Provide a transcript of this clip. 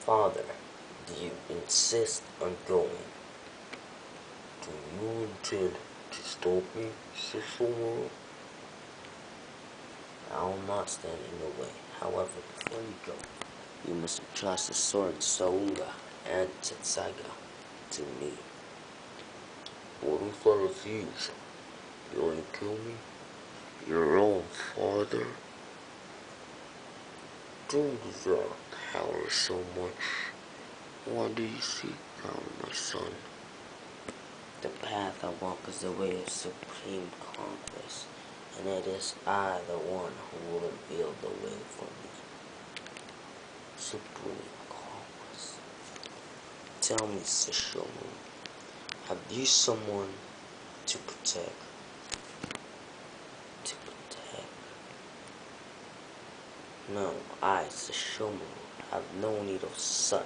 Father, do you insist on going? Do you intend to stop me, Sesshomaru? I will not stand in the way. However, before you go, you must entrust the sword Saunga and Tetsuga to me. What if I refuse? You want to kill me? Your own father? Do you desire power so much? Why do you seek power, my son? The path I walk is the way of supreme conquest, and it is I, the one who will reveal the way for me. Supreme conquest. Tell me, Sesshomaru, have you someone to protect? To protect? No, I, Sesshomaru, have no need of such.